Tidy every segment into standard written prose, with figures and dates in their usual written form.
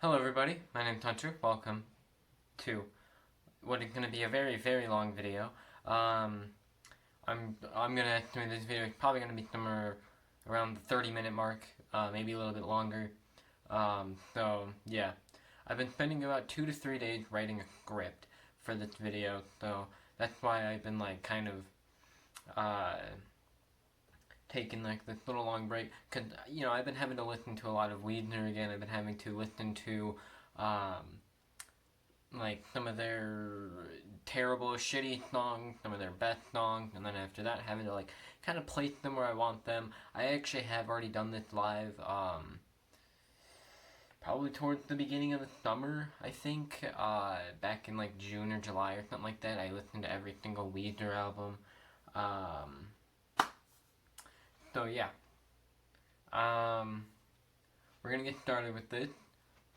Hello everybody, my name's Hunter. Welcome to what is going to be a very, very long video. I'm gonna estimate this video is probably gonna be somewhere around the 30-minute mark, maybe a little bit longer. So yeah, I've been spending about 2 to 3 days writing a script for this video, so that's why I've been like kind of taking like this little long break, because I've been having to listen to a lot of Weezer again. I've been having to listen to like some of their terrible, shitty songs, some of their best songs, and then after that having to like kind of place them where I want them. I actually have already done this live, probably towards the beginning of the summer, I think, back in like June or July or something like that. I listened to every single Weezer album. So yeah, we're gonna get started with this.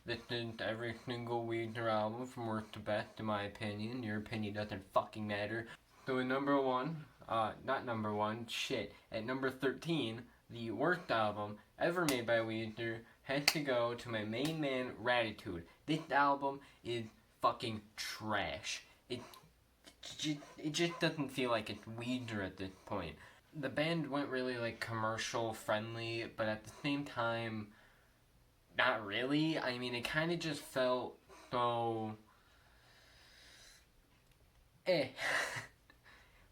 This is every single Weezer album from worst to best, in my opinion. Your opinion doesn't fucking matter. So at number 1, not number 1, shit. At number 13, the worst album ever made by Weezer has to go to my main man, Raditude. This album is fucking trash. It just doesn't feel like it's Weezer at this point. The band went really like commercial friendly, but at the same time, not really. I mean, it kind of just felt so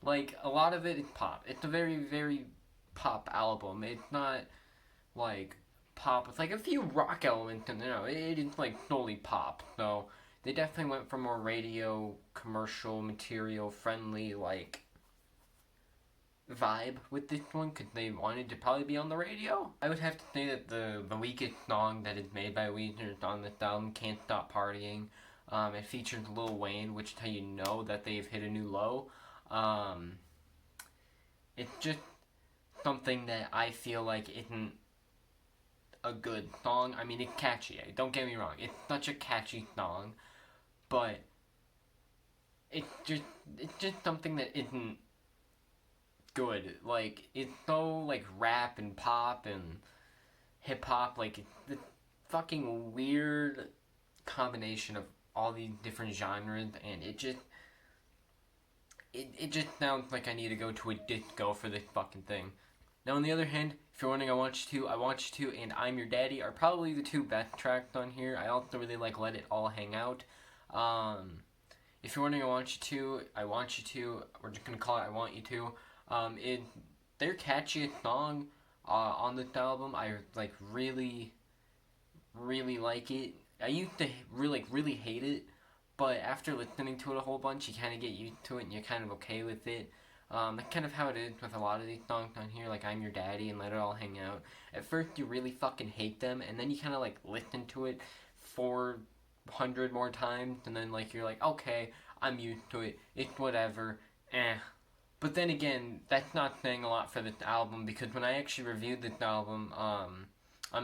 like a lot of it is pop. It's a very, very pop album. It's not like pop with like a few rock elements in there. No, it is like solely pop. So they definitely went for more radio commercial material friendly like vibe with this one, because they wanted to probably be on the radio. I would have to say that the weakest song that is made by Weezer on this album, Can't Stop Partying. It features Lil Wayne, which is how you know that they've hit a new low. It's just something that I feel like isn't a good song. I mean, it's catchy, don't get me wrong, it's such a catchy song, but it's just something that isn't good. Like, it's so like rap and pop and hip hop, like it's the fucking weird combination of all these different genres, and it just sounds like I need to go to a disco for this fucking thing. Now on the other hand, if you're wondering, I Want You To, and I'm Your Daddy are probably the two best tracks on here. I also really like Let It All Hang Out. If you're wondering, I Want You To, we're just gonna call it I Want You To. Their catchiest song on this album. I like really like it. I used to really hate it, but after listening to it a whole bunch, you kind of get used to it and you're kind of okay with it. That's kind of how it is with a lot of these songs on here, like I'm Your Daddy and Let It All Hang Out. At first you really fucking hate them, and then you kind of like listen to it 400 more times, and then like you're like, okay, I'm used to it, it's whatever, But then again, that's not saying a lot for this album, because when I actually reviewed this album on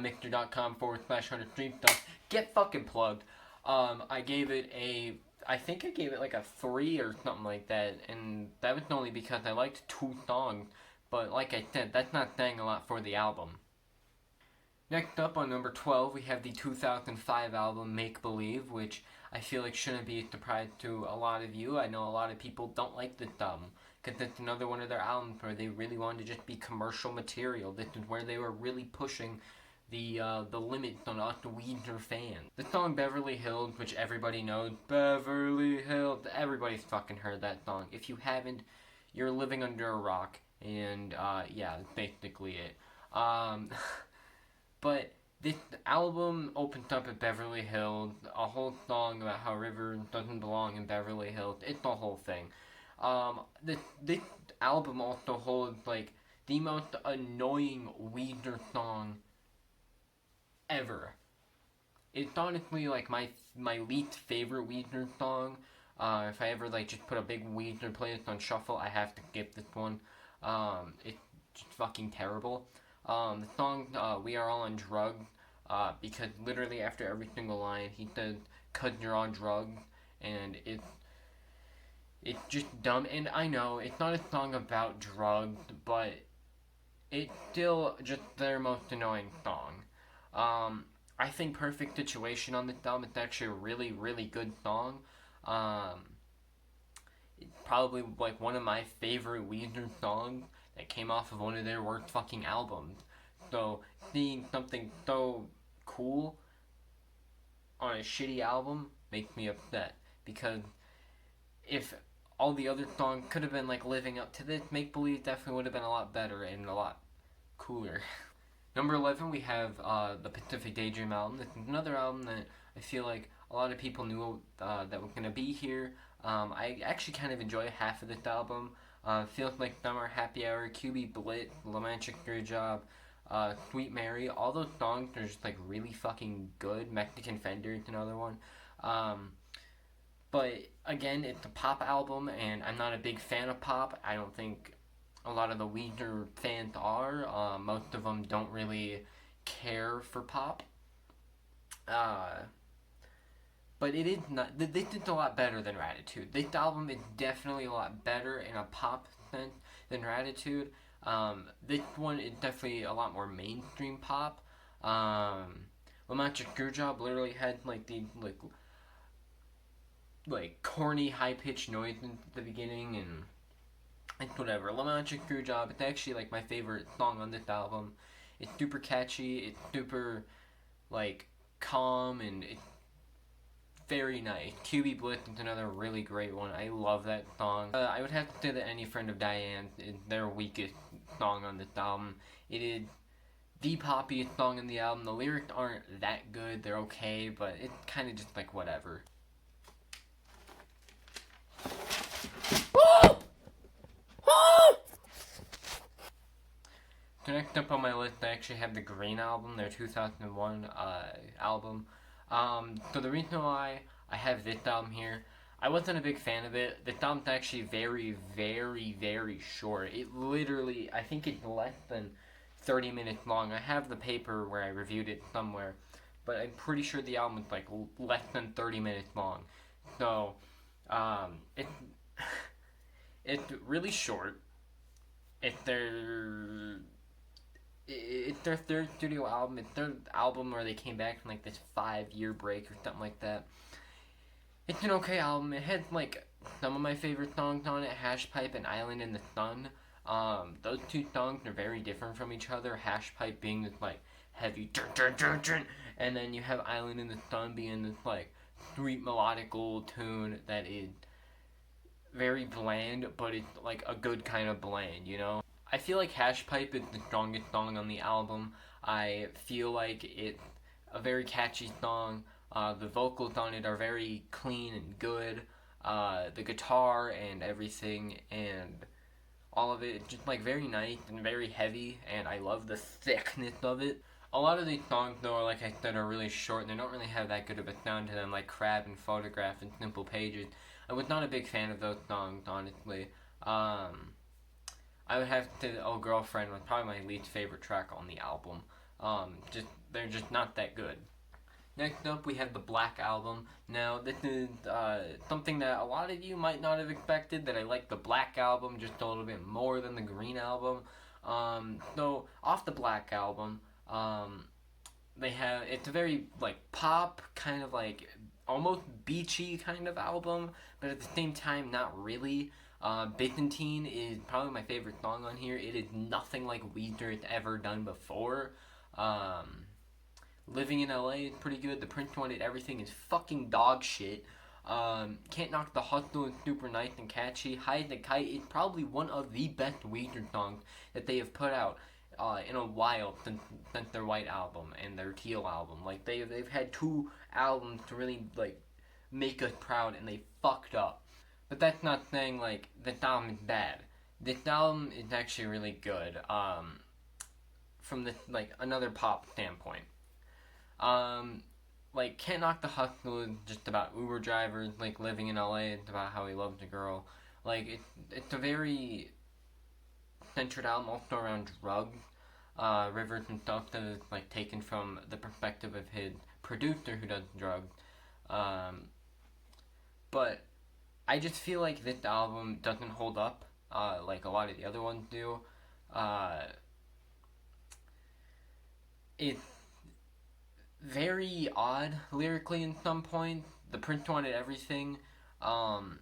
Mixer.com/100streamstuff, get fucking plugged, I gave it I think I gave it like a 3 or something like that, and that was only because I liked 2 songs, but like I said, that's not saying a lot for the album. Next up, on number 12, we have the 2005 album Make Believe, which I feel like shouldn't be a surprise to a lot of you. I know a lot of people don't like this album, because it's another one of their albums where they really wanted to just be commercial material. This is where they were really pushing the limits on us Weezer fans. The song Beverly Hills, which everybody knows, Beverly Hills, everybody's fucking heard that song. If you haven't, you're living under a rock, and yeah, that's basically it. But this album opens up at Beverly Hills, a whole song about how River doesn't belong in Beverly Hills. It's the whole thing. This album also holds like the most annoying Weezer song ever. It's honestly like my least favorite Weezer song. If I ever like just put a big Weezer playlist on shuffle, I have to skip this one. It's just fucking terrible. The song We Are All on Drugs, because literally after every single line he says, "'Cause you're on drugs," and it's just dumb. And I know it's not a song about drugs, but it's still just their most annoying song. I think Perfect Situation on this album. It's actually a really, really good song. Um, Probably like one of my favorite Weezer songs that came off of one of their worst fucking albums. So seeing something so cool on a shitty album makes me upset, because if all the other songs could have been like living up to this, Make Believe definitely would have been a lot better and a lot cooler. Number 11, we have the Pacific Daydream album. This is another album that I feel like a lot of people knew that was going to be here. I actually kind of enjoy half of this album. Feels Like Summer, Happy Hour, QB Blitz, Romantic Screwjob, Sweet Mary. All those songs are just like really fucking good. Mexican Fender is another one. But again, it's a pop album, and I'm not a big fan of pop. I don't think a lot of the Weezer fans are. Most of them don't really care for pop. But it is not. This is a lot better than Ratitude. This album is definitely a lot better in a pop sense than Ratitude. This one is definitely a lot more mainstream pop. Romantic Screwjob literally had like the corny high pitched noise at the beginning, and it's whatever. Romantic Screwjob. It's actually like my favorite song on this album. It's super catchy. It's super like calm, and it's very nice. QB Blitz is another really great one. I love that song. I would have to say that Any Friend of Diane is their weakest song on this album. It is the poppiest song in the album. The lyrics aren't that good. They're okay, but it's kind of just like whatever. So next up on my list, I actually have the Green Album, their 2001 album. So the reason why I have this album here, I wasn't a big fan of it. This album's actually very, very, very short. It literally, I think it's less than 30 minutes long. I have the paper where I reviewed it somewhere, but I'm pretty sure the album is like less than 30 minutes long. So, it's, it's really short. It's their third studio album. It's their album where they came back from like this 5-year break or something like that. It's an okay album. It had like some of my favorite songs on it, Hash Pipe and Island in the Sun. Those two songs are very different from each other. Hash Pipe being this like heavy dun dun dun dun, and then you have Island in the Sun being this like sweet melodical tune that is very bland, but it's like a good kind of bland, you know? I feel like Hash Pipe is the strongest song on the album. I feel like it's a very catchy song. The vocals on it are very clean and good. The guitar and everything and all of it is just like very nice and very heavy, and I love the thickness of it. A lot of these songs though, like I said, are really short and they don't really have that good of a sound to them, like Crab and Photograph and Simple Pages. I was not a big fan of those songs, honestly. I would have to say Oh Girlfriend was probably my least favorite track on the album. They're just not that good. Next up, we have the Black Album. Now, this is something that a lot of you might not have expected, that I like the Black Album just a little bit more than the Green Album. So, off the Black Album, it's a very, like, pop, kind of like, almost beachy kind of album, but at the same time, not really. Byzantine is probably my favorite song on here. It is nothing like Weezer has ever done before. Living in LA is pretty good. The Prince Wanted Everything is fucking dog shit. Can't Knock the Hustle is super nice and catchy. High as a Kite is probably one of the best Weezer songs that they have put out in a while since their White Album and their Teal Album. Like they've had 2 albums to really like make us proud, and they fucked up. But that's not saying, like, this album is bad. This album is actually really good, from this, like, another pop standpoint. Like, Can't Knock the Hustle is just about Uber drivers, like, living in LA. It's about how he loves a girl. Like, it's a very centered album also around drugs, rivers and stuff that is, like, taken from the perspective of his producer who does drugs. But I just feel like this album doesn't hold up like a lot of the other ones do. very odd lyrically in some point. The Prince Wanted Everything um,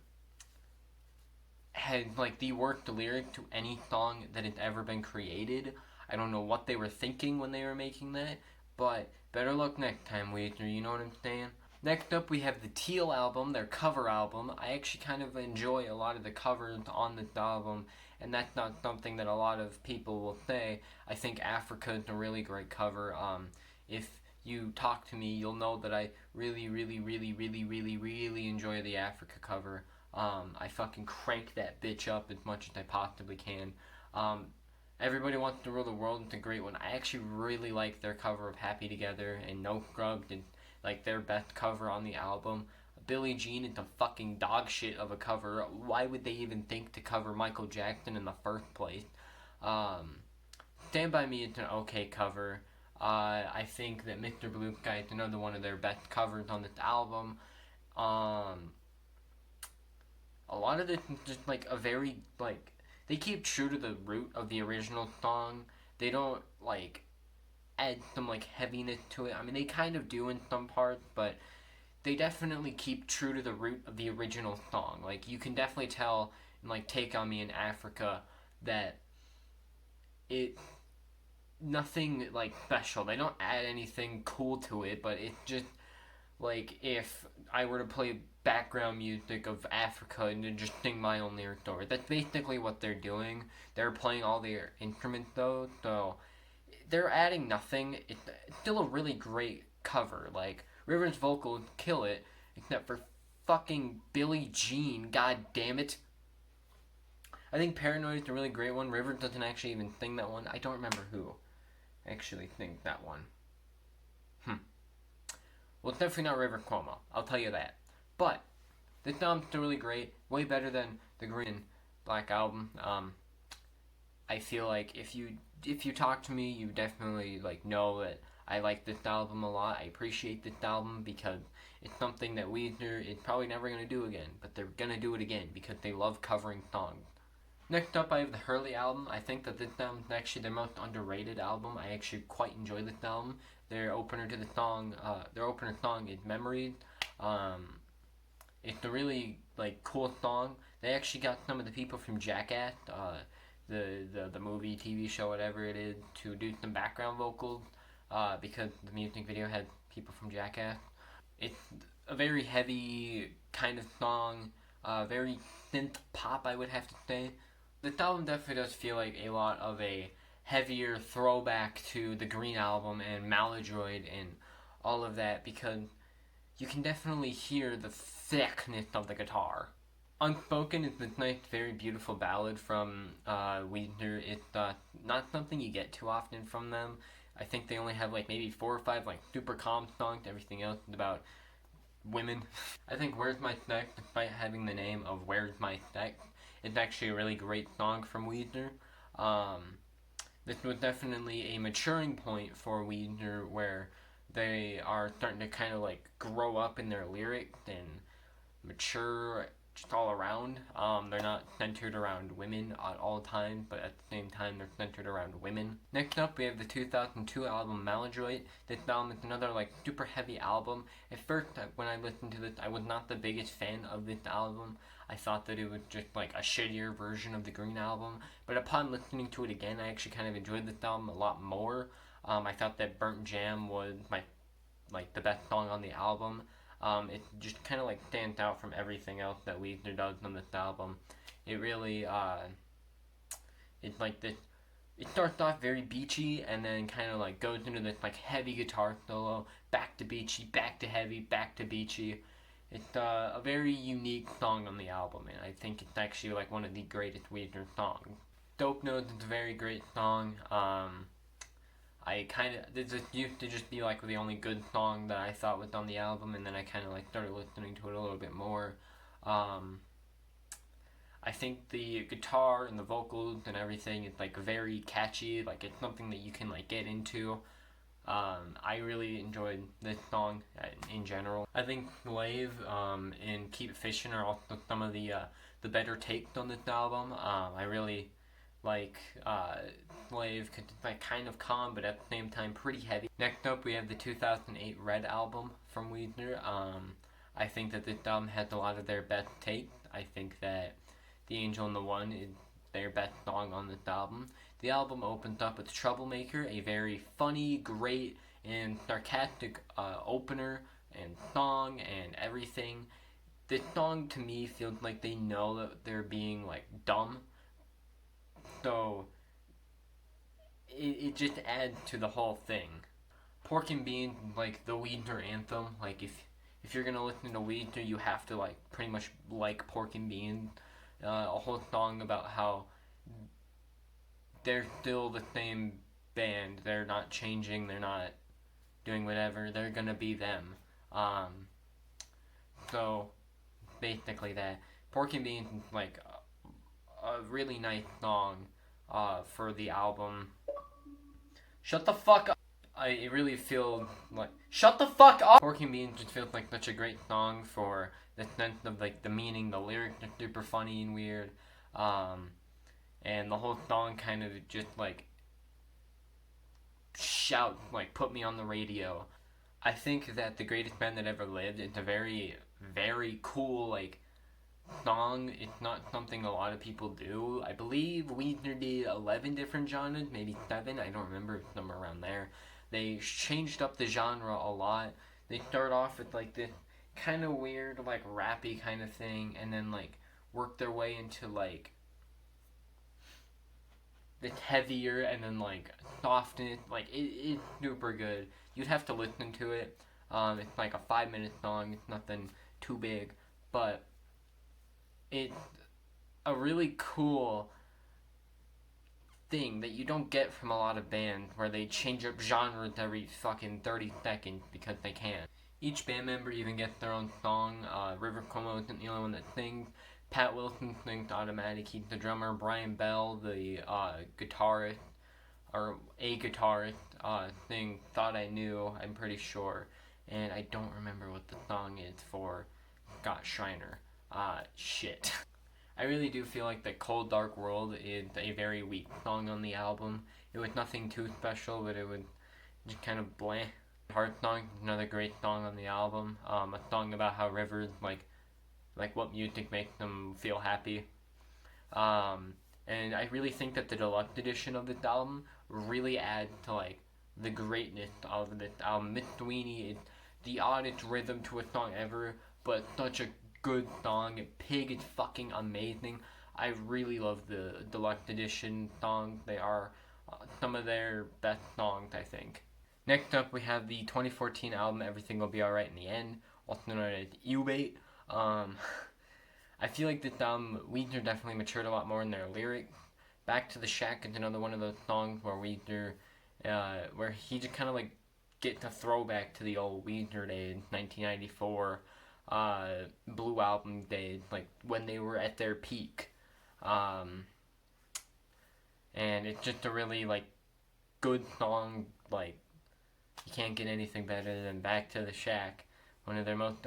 had like the worst lyric to any song that had ever been created. I don't know what they were thinking when they were making that, but better luck next time, Weezer, you know what I'm saying? Next up, we have the Teal Album, their cover album. I actually kind of enjoy a lot of the covers on this album, and that's not something that a lot of people will say. I think Africa is a really great cover. If you talk to me, you'll know that I really, really, really, really, really, really enjoy the Africa cover. I fucking crank that bitch up as much as I possibly can. Um, Everybody Wants to Rule the World is a great one. I actually really like their cover of Happy Together, and No Scrubs and like their best cover on the album. Billie Jean is a fucking dog shit of a cover. Why would they even think to cover Michael Jackson in the first place? Um, Stand By Me is an okay cover. I think that Mr. Blue Sky is another one of their best covers on this album. Um, a lot of this is just like a very like they keep true to the root of the original song. They don't like add some like heaviness to it. I mean, they kind of do in some parts, but they definitely keep true to the root of the original song. Like you can definitely tell in like Take on Me in Africa that it nothing like special. They don't add anything cool to it, but it's just like if I were to play background music of Africa and then just sing my own lyrics over it. That's basically what they're doing. They're playing all their instruments though, so they're adding nothing. It's still a really great cover. Like River's vocals kill it, except for fucking Billie Jean. God damn it. I think Paranoid is a really great one. River doesn't actually even sing that one. I don't remember who actually sings that one. Well, it's definitely not River Cuomo. I'll tell you that. But this album's still really great. Way better than the Green and Black album. I feel like if you talk to me, you definitely like know that I like this album a lot. I appreciate this album because it's something that Weezer is probably never gonna do again, but they're gonna do it again because they love covering songs. Next up, I have the Hurley album. I think that this album is actually their most underrated album. I actually quite enjoy this album. Their opener song is Memories. Um, it's a really like cool song. They actually got some of the people from Jackass, the movie, TV show, whatever it is, to do some background vocals. Because the music video had people from Jackass. It's a very heavy kind of song. Very synth pop, I would have to say. This album definitely does feel like a lot of a heavier throwback to the Green Album and Maladroit and all of that because you can definitely hear the thickness of the guitar. Unspoken is this nice, very beautiful ballad from Weezer. It's not something you get too often from them. I think they only have like maybe 4 or 5 like super calm songs. Everything else is about women. I think Where's My Sex, despite having the name of Where's My Sex, it's actually a really great song from Weezer. This was definitely a maturing point for Weezer where they are starting to kind of like grow up in their lyrics and mature just all around. They're not centered around women at all times, but at the same time they're centered around women. Next up, we have the 2002 album Maladroit. This album is another like super heavy album. At first, when I listened to this, I was not the biggest fan of this album. I thought that it was just like a shittier version of the Green Album, but upon listening to it again, I actually kind of enjoyed this album a lot more. I thought that Burnt Jam was the best song on the album. It just kind of like stands out from everything else that Weezer does on this album. It really, it's like this. It starts off very beachy and then kind of like goes into this like heavy guitar solo, back to beachy, back to heavy, back to beachy. It's a very unique song on the album, and I think it's actually like one of the greatest Weezer songs. Dope Notes is a very great song. This used to just be like the only good song that I thought was on the album, and then I kind of like started listening to it a little bit more. I think the guitar and the vocals and everything is like very catchy. Like it's something that you can like get into. I really enjoyed this song in general. I think Slave and Keep Fishing are also some of the better takes on this album. I really like Slave, like kind of calm, but at the same time pretty heavy. Next up, we have the 2008 Red album from Weezer. I think that this album has a lot of their best takes. I think that The Angel and the One is their best song on this album. The album opens up with Troublemaker, a very funny, great, and sarcastic opener and song and everything. This song to me feels like they know that they're being like dumb, so it just adds to the whole thing. Pork and Beans, like the Weezer anthem. Like if you're gonna listen to Weezer, you have to like pretty much like Pork and Beans. A whole song about how they're still the same band. They're not changing. They're not doing whatever. They're gonna be them. So basically that. Pork and Beans is like a really nice song for the album. Shut the fuck up. I really feel like shut the fuck up. Pork and Beans just feels like such a great song for the sense of like the meaning. The lyrics are super funny and weird, and the whole song kind of just like shout like put me on the radio. I think that The Greatest Band That Ever Lived, it's a very, very cool like song. It's not something a lot of people do. I believe Weezer did 11 different genres, maybe 7, I don't remember, somewhere around there. They changed up the genre a lot. They start off with like this kind of weird like rappy kind of thing, and then like work their way into like the heavier and then like softness. Like it's super good. You'd have to listen to it. It's like a 5-minute song. It's nothing too big, but it's a really cool thing that you don't get from a lot of bands where they change up genres every fucking 30 seconds because they can. Each band member even gets their own song. River Cuomo isn't the only one that sings. Pat Wilson sings Automatic. He's the drummer. Brian Bell, the guitarist, or a guitarist, sings Thought I Knew, I'm pretty sure. And I don't remember what the song is for Scott Schreiner. Shit. I really do feel like the Cold Dark World is a very weak song on the album. It was nothing too special, but it was just kind of bland. Heart Song is another great song on the album. A song about how rivers, like what music makes them feel happy. And I really think that the deluxe edition of this album really adds to like the greatness of this album. Miss Sweeney is the oddest rhythm to a song ever, but such a good song. Pig is fucking amazing. I really love the deluxe edition songs. They are some of their best songs, I think. Next up, we have the 2014 album Everything Will Be Alright in the End, also known as U-Bait. I feel like this album, Weezer definitely matured a lot more in their lyrics. Back to the Shack is another one of those songs where Weezer, where he just kind of like gets a throwback to the old Weezer days, 1994, Blue Album days, like when they were at their peak. And it's just a really like good song. Like you can't get anything better than Back to the Shack. One of their most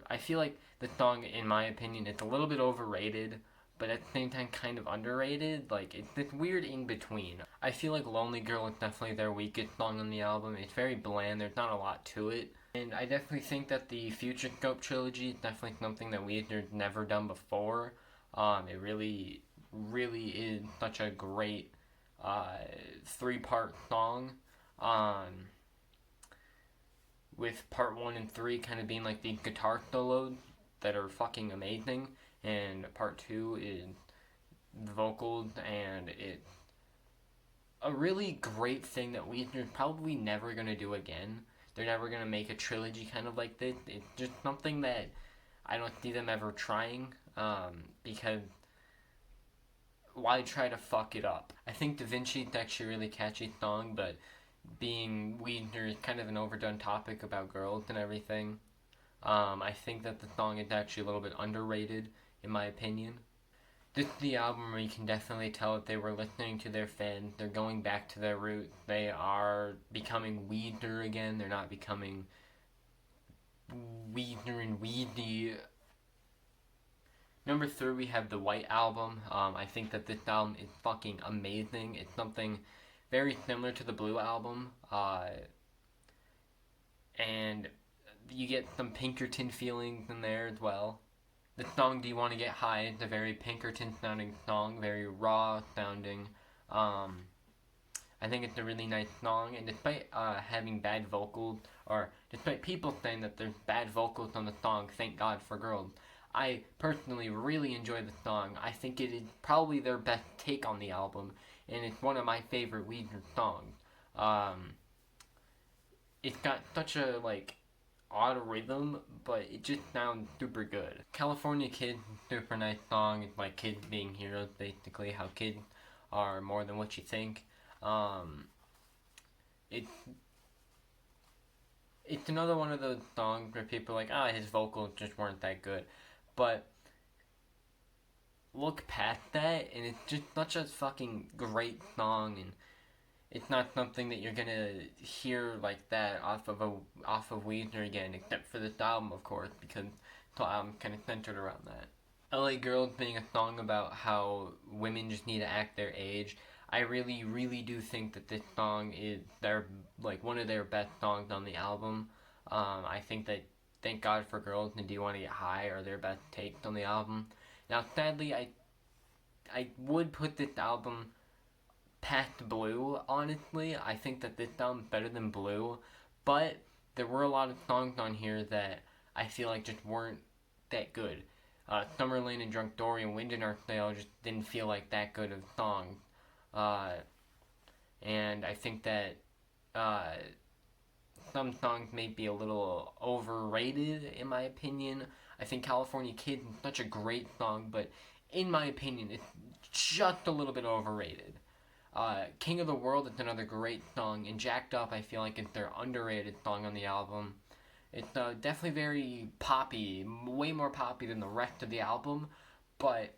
I feel like the song, in my opinion, it's a little bit overrated, but at the same time kind of underrated. Like, it's this weird in-between. I feel like Lonely Girl is definitely their weakest song on the album. It's very bland. There's not a lot to it. And I definitely think that the Future Scope trilogy is definitely something that Weezer's never done before. It really, really is such a great 3-part song. With part 1 and 3 kind of being like the guitar solos that are fucking amazing, and part 2 is the vocals, and it's a really great thing that Weezer's probably never going to do again. They're never going to make a trilogy kind of like this. It's just something that I don't see them ever trying, because why try to fuck it up? I think Da Vinci is actually a really catchy song, but being Weezer is kind of an overdone topic about girls and everything. I think that the song is actually a little bit underrated, in my opinion. This is the album where you can definitely tell that they were listening to their fans. They're going back to their roots. They are becoming Weezer again. They're not becoming Weezer and Weezy. Number 3, we have the White Album. I think that this album is fucking amazing. It's something very similar to the Blue Album, and you get some Pinkerton feelings in there as well. The song "Do You Want to Get High" is a very Pinkerton sounding song, very raw sounding. I think it's a really nice song, and despite having bad vocals, or despite people saying that there's bad vocals on the song "Thank God for Girls," I personally really enjoy the song. I think it is probably their best take on the album, and it's one of my favorite Weezer songs. It's got such a, like, odd rhythm, but it just sounds super good. California Kid, super nice song. It's like kids being heroes, basically, how kids are more than what you think. It's another one of those songs where people are like, his vocals just weren't that good. But look past that, and it's just such a fucking great song, and it's not something that you're gonna hear like that off of Weezer again, except for this album, of course, because the album kind of centered around that. LA Girls being a song about how women just need to act their age. I really, really do think that this song is one of their best songs on the album. I think that "Thank God for Girls" and "Do You Want to Get High" are their best takes on the album. Now, sadly, I would put this album past Blue, honestly. I think that this album is better than Blue, but there were a lot of songs on here that I feel like just weren't that good. Summerlin and Drunk Dory and Wind in Our Sail just didn't feel like that good of songs. And I think that some songs may be a little overrated, in my opinion. I think California Kid is such a great song, but in my opinion, it's just a little bit overrated. King of the World is another great song, and Jacked Up, I feel like it's their underrated song on the album. It's definitely very poppy, way more poppy than the rest of the album, but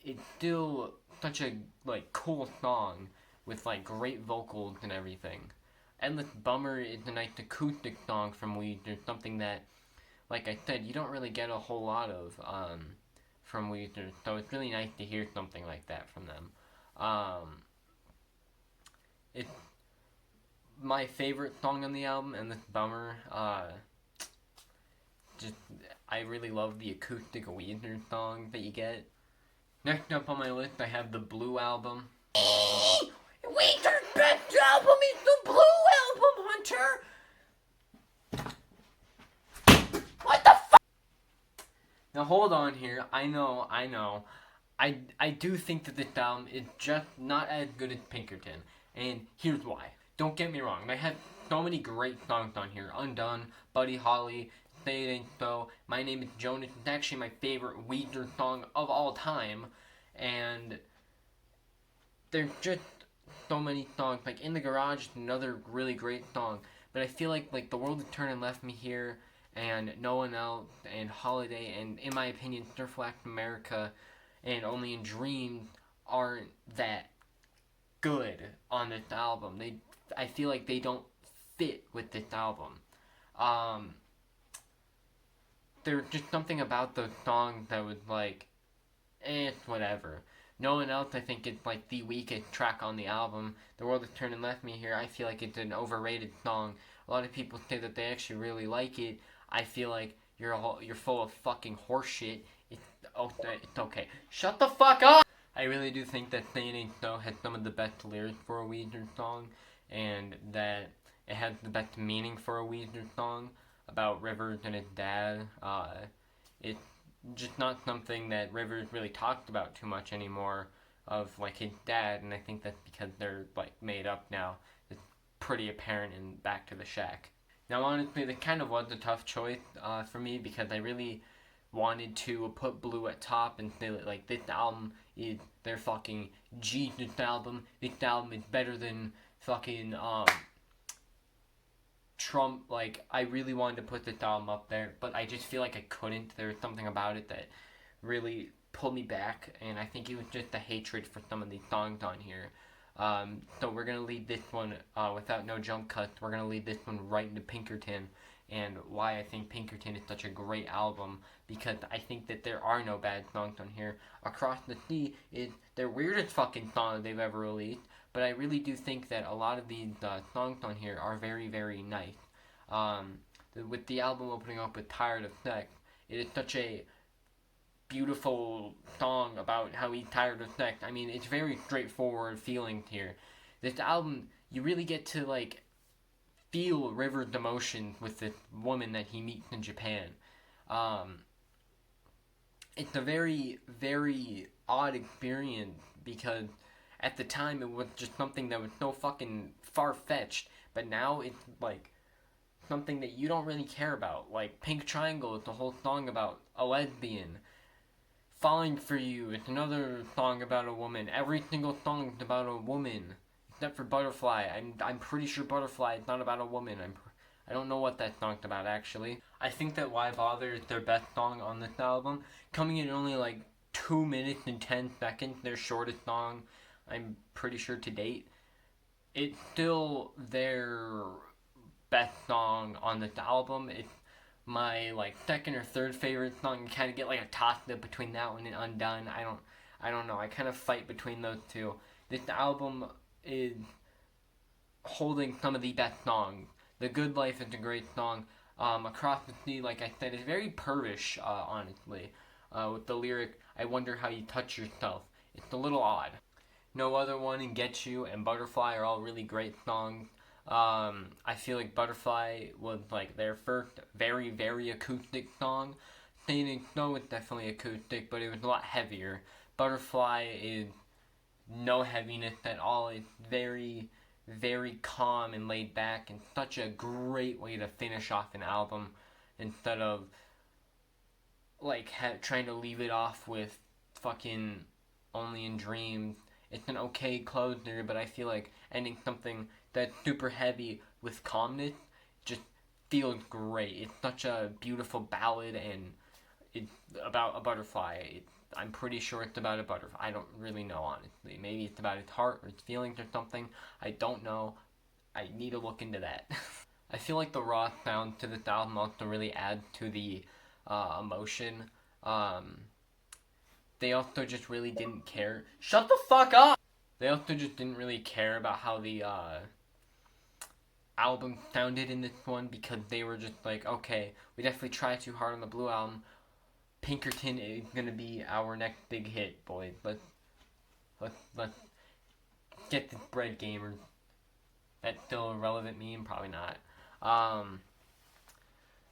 it's still such a, like, cool song with, like, great vocals and everything. Endless Bummer is a nice acoustic song from Weezer, something that, like I said, you don't really get a whole lot of from Weezer, so it's really nice to hear something like that from them. It's my favorite song on the album, Endless Bummer. I really love the acoustic Weezer song that you get. Next up on my list, I have the Blue Album. Weezer's best album is the Blue Album, Hunter! What the fuck? Now hold on here. I know. I do think that this album is just not as good as Pinkerton. And here's why. Don't get me wrong. They have so many great songs on here. Undone, Buddy Holly, Say It Ain't So, My Name is Jonas. It's actually my favorite Weezer song of all time. And there's just so many songs. Like In the Garage is another really great song. But I feel like The World Has Turned and Left Me Here, and No One Else, and Holiday, and in my opinion, Surf Wax America, and Only in Dreams aren't that good on this album. I feel like they don't fit with this album. There's just something about those songs that was like, it's whatever. No One Else, I think, is like the weakest track on the album. The World Has Turned and Left Me Here, I feel like it's an overrated song. A lot of people say that they actually really like it. I feel like you're full of fucking horseshit. It's okay. Shut the fuck up! I really do think that Say It Ain't So has some of the best lyrics for a Weezer song, and that it has the best meaning for a Weezer song about Rivers and his dad. It's just not something that Rivers really talks about too much anymore, of like his dad, and I think that's because they're like made up now. It's pretty apparent in Back to the Shack. Now honestly, that kind of was a tough choice for me, because I really wanted to put Blue at top and say that, like, this album is their fucking Jesus album. This album is better than fucking Trump. Like, I really wanted to put this album up there, but I just feel like I couldn't. There was something about it that really pulled me back, and I think it was just the hatred for some of these songs on here. So we're going to lead this one, without no jump cuts, we're going to lead this one right into Pinkerton. and why I think Pinkerton is such a great album, because I think that there are no bad songs on here. Across the Sea is their weirdest fucking song they've ever released, but I really do think that a lot of these songs on here are very, very nice. With the album opening up with Tired of Sex, it is such a beautiful song about how he's tired of sex. I mean, it's very straightforward feelings here. This album, you really get to, like, feel River's emotions with this woman that he meets in Japan. Um, it's a very, very odd experience because at the time it was just something that was so fucking far-fetched, but now it's, like, something that you don't really care about. Like, Pink Triangle is the whole song about a lesbian. Falling for You, it's another song about a woman. Every single song is about a woman, except for Butterfly. I'm pretty sure Butterfly is not about a woman. I don't know what that song's about, actually. I think that Why Bother is their best song on this album, coming in only like 2 minutes and 10 seconds, their shortest song, I'm pretty sure, to date. It's still their best song on this album. It's my like second or third favorite song. You kind of get like a toss up between that one and Undone. I don't know. I kind of fight between those two. This album is holding some of the best songs. The Good Life is a great song. Across the Sea, like I said, is very pervish, honestly. With the lyric, I wonder how you touch yourself. It's a little odd. No Other One and Get You and Butterfly are all really great songs. I feel like Butterfly was like their first very, very acoustic song. Sailing Snow is definitely acoustic, but it was a lot heavier. Butterfly is no heaviness at all. It's very, very calm and laid back, and such a great way to finish off an album instead of like trying to leave it off with fucking Only in Dreams. It's an okay closer, but I feel like ending something that's super heavy with calmness just feels great. It's such a beautiful ballad, and it's about a butterfly. I'm pretty sure it's about a butterfly. I don't really know, honestly. Maybe it's about its heart or its feelings or something. I don't know. I need to look into that. I feel like the raw sound to this album also really adds to the emotion. They also just really didn't care. Shut the fuck up! They also just didn't really care about how the album sounded in this one, because they were just like, okay, we definitely tried too hard on the Blue Album. Pinkerton is gonna be our next big hit, boys. Let's get this bread, gamers. That's still a relevant meme? Probably not.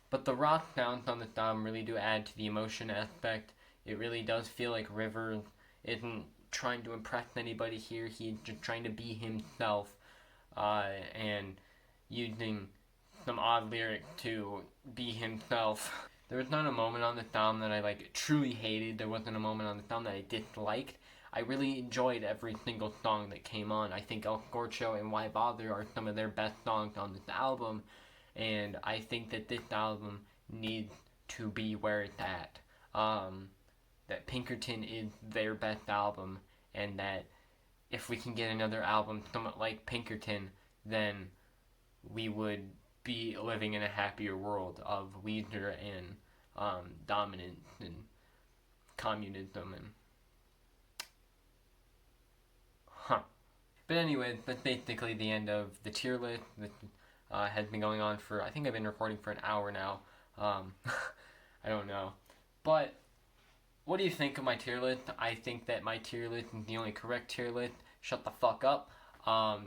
But the rock sounds on this album really do add to the emotion aspect. It really does feel like Rivers isn't trying to impress anybody here. He's just trying to be himself, and using some odd lyrics to be himself. There was not a moment on this album that I like truly hated. There wasn't a moment on this album that I disliked. I really enjoyed every single song that came on. I think El Scorcho and Why Bother are some of their best songs on this album, and I think that this album needs to be where it's at. That Pinkerton is their best album, and that if we can get another album somewhat like Pinkerton, then we would be living in a happier world of Weezer and dominance and communism and But anyways, that's basically the end of the tier list. This has been going on for, I think I've been recording for an hour now. I don't know. But what do you think of my tier list? I think that my tier list is the only correct tier list. Shut the fuck up. I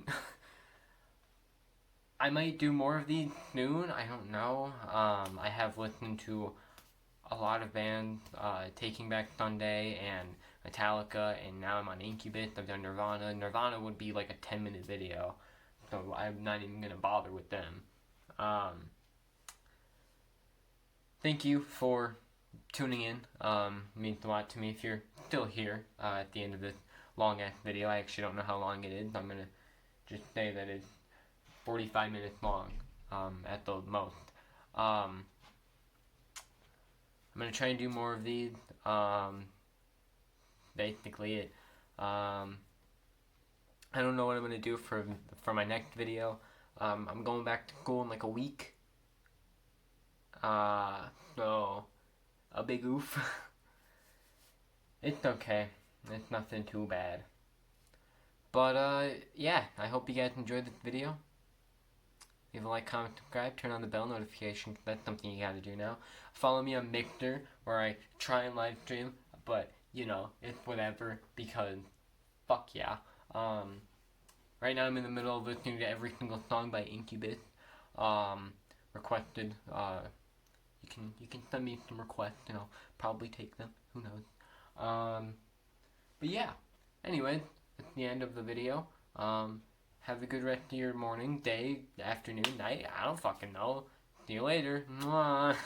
might do more of these soon. I don't know. I have listened to a lot of bands, Taking Back Sunday and Metallica, and now I'm on Incubus. I've done Nirvana. Nirvana would be like a 10-minute video, so I'm not even going to bother with them. Thank you for tuning in. It means a lot to me if you're still here at the end of this long-ass video. I actually don't know how long it is. I'm going to just say that it's 45 minutes long at the most. I'm going to try and do more of these. Basically it. I don't know what I'm going to do for my next video. I'm going back to school in like a week. So, a big oof. It's okay. It's nothing too bad. But, yeah, I hope you guys enjoyed this video. Leave a like, comment, subscribe, turn on the bell notification. That's something you gotta do now. Follow me on Mixer, where I try and live stream, but, you know, it's whatever, because fuck yeah. Right now I'm in the middle of listening to every single song by Incubus. Requested. You can send me some requests, and I'll probably take them. Who knows? But yeah. Anyway, that's the end of the video. Have a good rest of your morning, day, afternoon, night. I don't fucking know. See you later. Mwah.